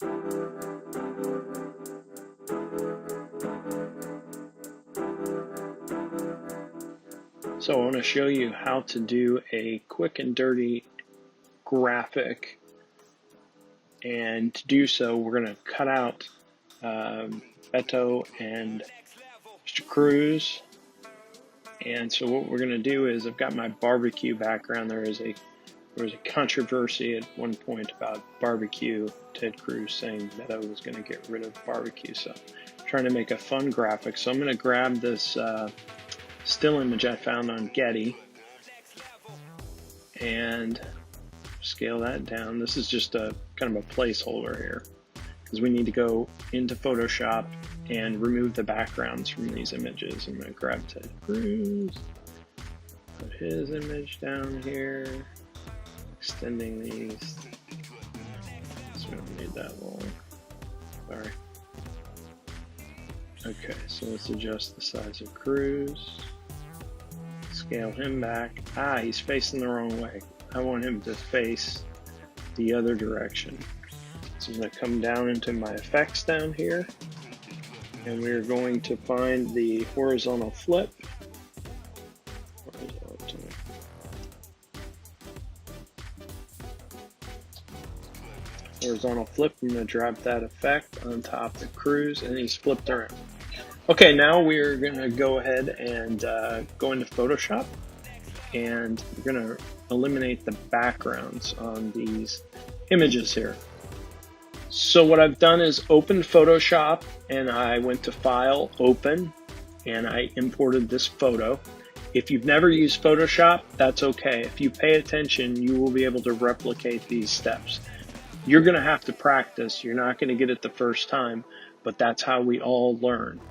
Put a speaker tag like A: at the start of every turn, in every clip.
A: So I want to show you how to do a quick and dirty graphic, and to do so we're going to cut out Beto and Mr. Cruz. And so what we're going to do is, I've got my barbecue background. There was a controversy at one point about barbecue. Ted Cruz saying Beto was going to get rid of barbecue. So I'm trying to make a fun graphic. So I'm going to grab this still image I found on Getty and scale that down. This is just a kind of a placeholder here, because we need to go into Photoshop and remove the backgrounds from these images. I'm going to grab Ted Cruz, put his image down here, extending these. So we don't need that long. Sorry. Okay, so let's adjust the size of Cruz. Scale him back. He's facing the wrong way. I want him to face the other direction. So I'm going to come down into my effects down here, and we're going to find the horizontal flip. Horizontal flip. I'm going to drop that effect on top of the Cruz, and he's flipped around. Okay, now we're going to go ahead and go into Photoshop, and we're going to eliminate the backgrounds on these images here. So what I've done is opened Photoshop, and I went to File, Open, and I imported this photo. If you've never used Photoshop, that's okay. If you pay attention, you will be able to replicate these steps. You're going to have to practice. You're not going to get it the first time, but that's how we all learn.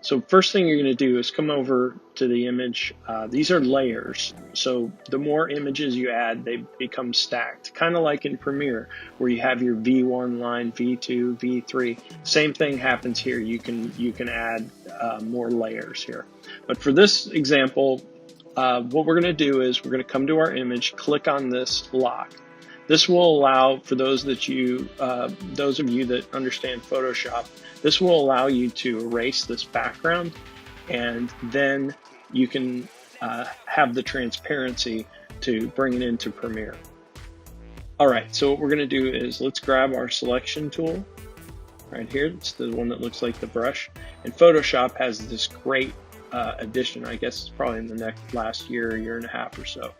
A: So first thing you're going to do is come over to the image. These are layers. So the more images you add, they become stacked. Kind of like in Premiere, where you have your V1 line, V2, V3. Same thing happens here. You can add more layers here. But for this example, what we're going to do is we're going to come to our image, click on this lock. This will allow, for those of you that understand Photoshop, this will allow you to erase this background, and then you can have the transparency to bring it into Premiere. All right, so what we're going to do is let's grab our selection tool right here. It's the one that looks like the brush, and Photoshop has this great addition. I guess it's probably in the last year and a half or so.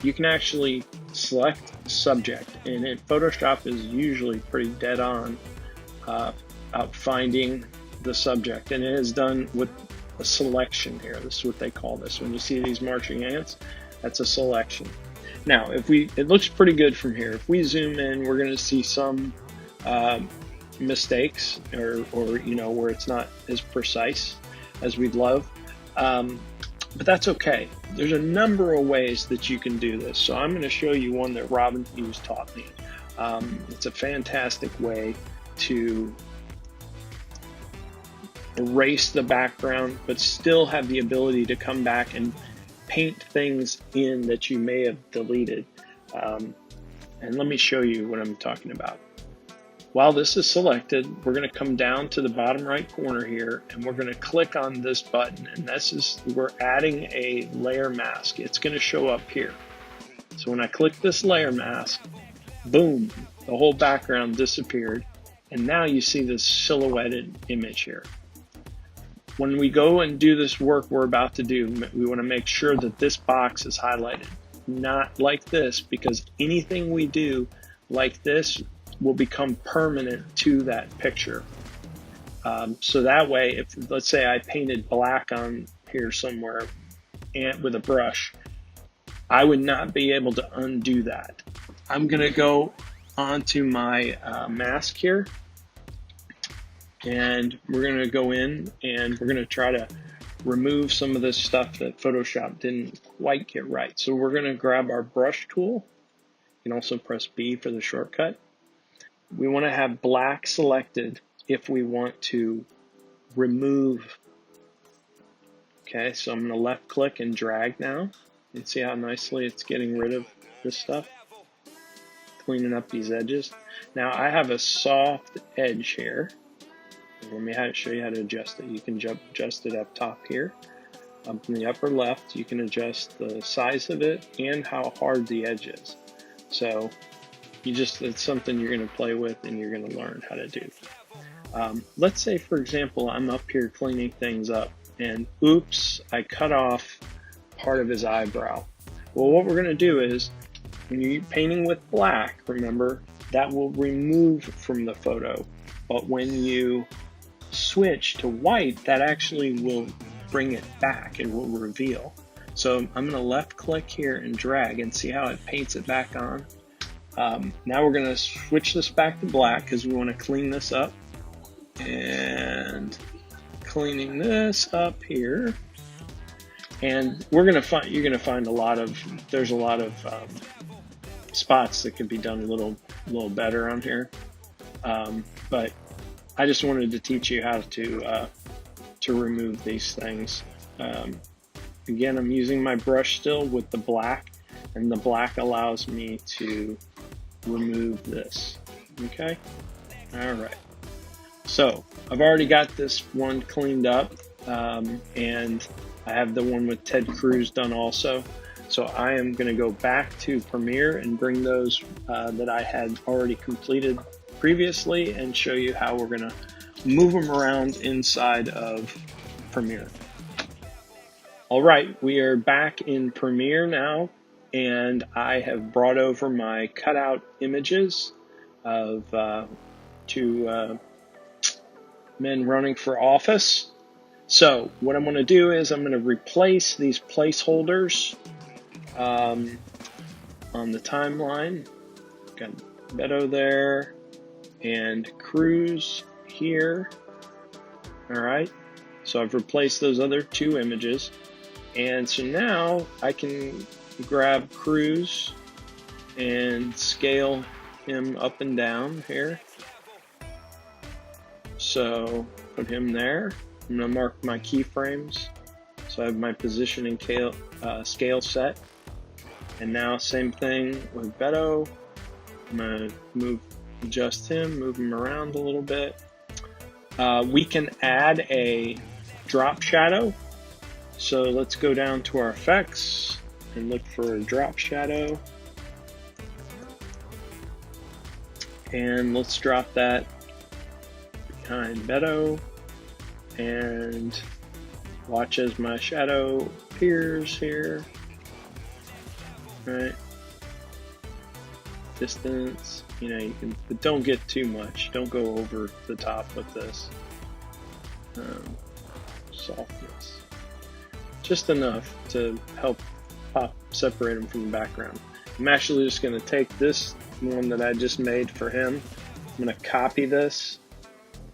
A: You can actually select subject, and Photoshop is usually pretty dead on out finding the subject, and it is done with a selection here. This is what they call this. When you see these marching ants, that's a selection. Now, it looks pretty good from here. If we zoom in, we're going to see some mistakes, or where it's not as precise as we'd love. But that's okay. There's a number of ways that you can do this. So I'm going to show you one that Robin Hughes taught me. It's a fantastic way to erase the background, but still have the ability to come back and paint things in that you may have deleted. And let me show you what I'm talking about. While this is selected, we're going to come down to the bottom right corner here, and we're going to click on this button, and we're adding a layer mask. It's going to show up here. So when I click this layer mask, boom, the whole background disappeared, and now you see this silhouetted image here. When we go and do this work we're about to do, we want to make sure that this box is highlighted, not like this, because anything we do like this will become permanent to that picture. So that way, if let's say I painted black on here somewhere and with a brush, I would not be able to undo that. I'm going to go onto my mask here, and we're going to go in and we're going to try to remove some of this stuff that Photoshop didn't quite get right. So we're going to grab our brush tool. You can also press B for the shortcut. We want to have black selected if we want to remove. Okay, so I'm going to left click and drag now. You see how nicely it's getting rid of this stuff. cleaning up these edges. Now I have a soft edge here. Let me show you how to adjust it. You can adjust it up top here. Up in the upper left, you can adjust the size of it and how hard the edge is. So it's something you're going to play with and you're going to learn how to do. Let's say, for example, I'm up here cleaning things up and oops, I cut off part of his eyebrow. Well, what we're going to do is, when you're painting with black, remember, that will remove from the photo. But when you switch to white, that actually will bring it back. It will reveal. So I'm going to left click here and drag and see how it paints it back on. Now we're going to switch this back to black because we want to clean this up. And cleaning this up here. And you're going to find there's a lot of spots that could be done a little better on here. But I just wanted to teach you how to remove these things. Again, I'm using my brush still with the black, and the black allows me to remove this. Okay? All right. So I've already got this one cleaned up, and I have the one with Ted Cruz done also. So I am going to go back to Premiere and bring those that I had already completed previously and show you how we're going to move them around inside of Premiere. All right, we are back in Premiere now, and I have brought over my cutout images of two men running for office. So what I'm going to do is I'm going to replace these placeholders on the timeline. Got Beto there and Cruz here. All right, so I've replaced those other two images, and so now I can grab Cruz and scale him up and down here. So put him there. I'm going to mark my keyframes. So I have my position and scale set. And now same thing with Beto. I'm going to adjust him, move him around a little bit. We can add a drop shadow. So let's go down to our effects and look for a drop shadow. And let's drop that behind Beto. And watch as my shadow appears here. Right. Distance, you can, but don't get too much. Don't go over the top with this. Softness. Just enough to help separate him from the background. I'm actually just going to take this one that I just made for him. I'm going to copy this,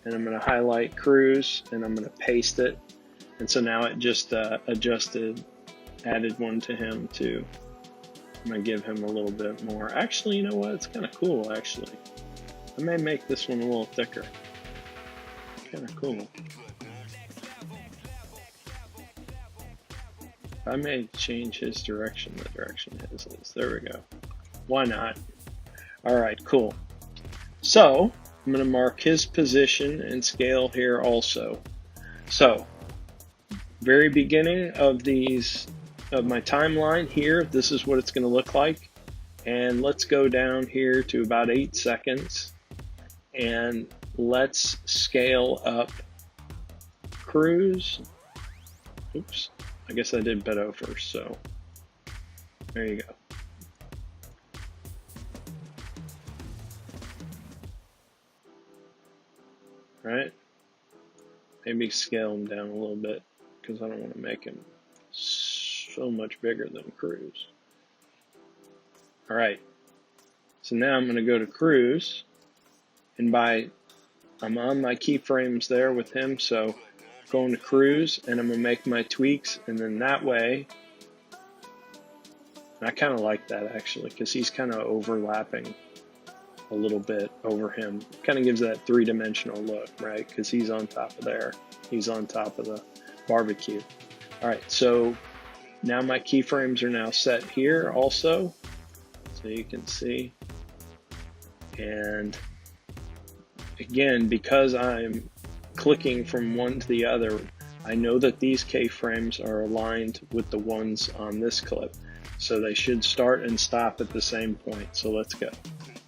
A: and I'm going to highlight Cruz, and I'm going to paste it. And so now it just added one to him too. I'm going to give him a little bit more. Actually, you know what? It's kind of cool, actually. I may make this one a little thicker. Kind of cool. I may change his direction, the direction his is. There we go. Why not? All right, cool. So I'm going to mark his position and scale here also. So very beginning of my timeline here, this is what it's going to look like. And let's go down here to about 8 seconds, and let's scale up Cruz. Oops, I guess I did Beto first, so there you go. Right? Maybe scale him down a little bit because I don't want to make him so much bigger than Cruz. All right. So now I'm going to go to Cruz, and I'm on my keyframes there with him, so going to Cruz, and I'm going to make my tweaks, and then that way, I kind of like that actually because he's kind of overlapping a little bit over him. Kind of gives that three-dimensional look, right? Because he's on top of there. He's on top of the barbecue. All right, so now my keyframes are now set here also, so you can see. And again, because I'm clicking from one to the other, I know that these keyframes are aligned with the ones on this clip. So they should start and stop at the same point. So let's go.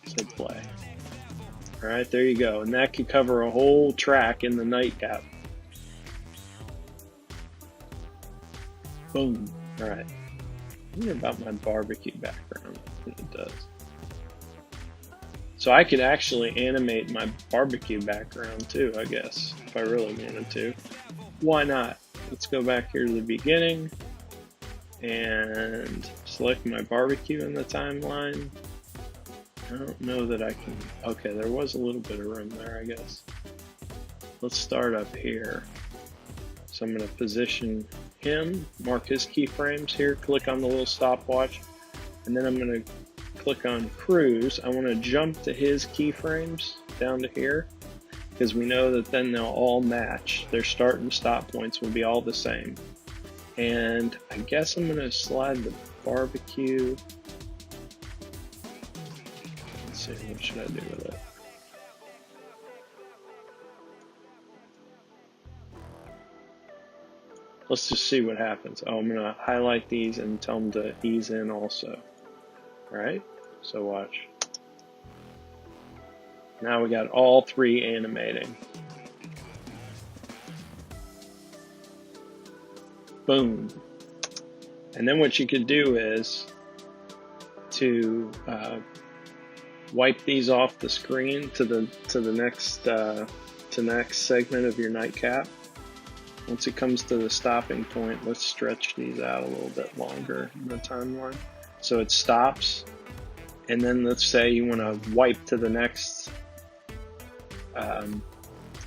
A: So play. All right, there you go. And that could cover a whole track in the nightcap. Boom. All right. I wonder about my barbecue background. It does. So I could actually animate my barbecue background too, I guess, if I really wanted to. Why not? Let's go back here to the beginning and select my barbecue in the timeline. I don't know that I can. Okay, there was a little bit of room there, I guess. Let's start up here. So I'm going to position him, mark his keyframes here, click on the little stopwatch, and then I'm going to click on cruise. I want to jump to his keyframes down to here because we know that then they'll all match. Their start and stop points will be all the same. And I guess I'm going to slide the barbecue. Let's see, what should I do with it? Let's just see what happens. Oh, I'm going to highlight these and tell them to ease in also. All right, so watch. Now we got all three animating. Boom. And then what you could do is to wipe these off the screen to the next segment of your nightcap. Once it comes to the stopping point, let's stretch these out a little bit longer in the timeline. So it stops, and then let's say you want to wipe to the next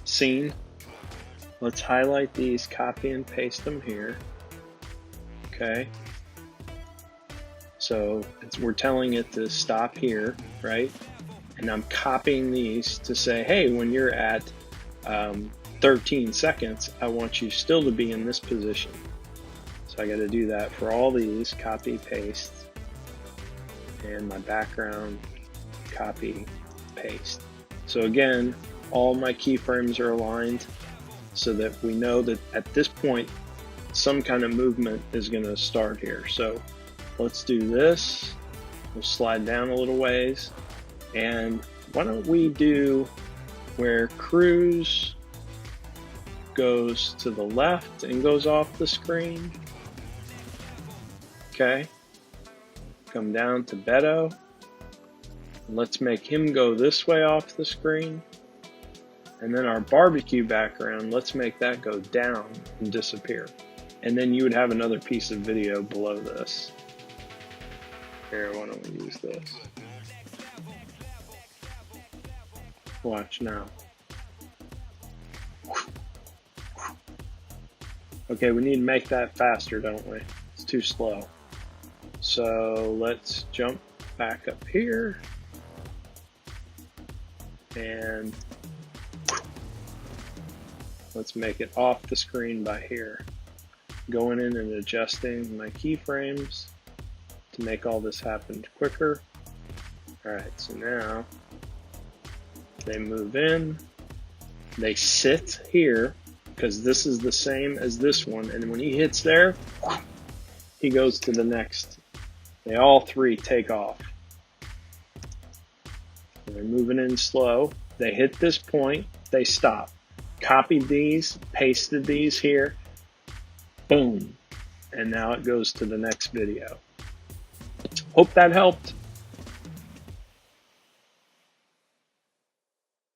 A: scene. Let's highlight these, copy and paste them here. Okay. So we're telling it to stop here, right? And I'm copying these to say, hey, when you're at 13 seconds, I want you still to be in this position. So I got to do that for all these, copy, paste, and my background, copy, paste. So again, all my keyframes are aligned so that we know that at this point, some kind of movement is going to start here. So let's do this. We'll slide down a little ways. And why don't we do where cruise goes to the left and goes off the screen. Okay. Come down to Beto. Let's make him go this way off the screen. And then our barbecue background, let's make that go down and disappear. And then you would have another piece of video below this. Here, why don't we use this? Watch now. Okay, we need to make that faster, don't we? It's too slow. So let's jump back up here. And let's make it off the screen by here. Going in and adjusting my keyframes to make all this happen quicker. Alright, so now they move in, they sit here because this is the same as this one, and when he hits there, he goes to the next. They all three take off. They're moving in slow. They hit this point, they stop. Copied these, pasted these here, boom, and now it goes to the next video. Hope that helped.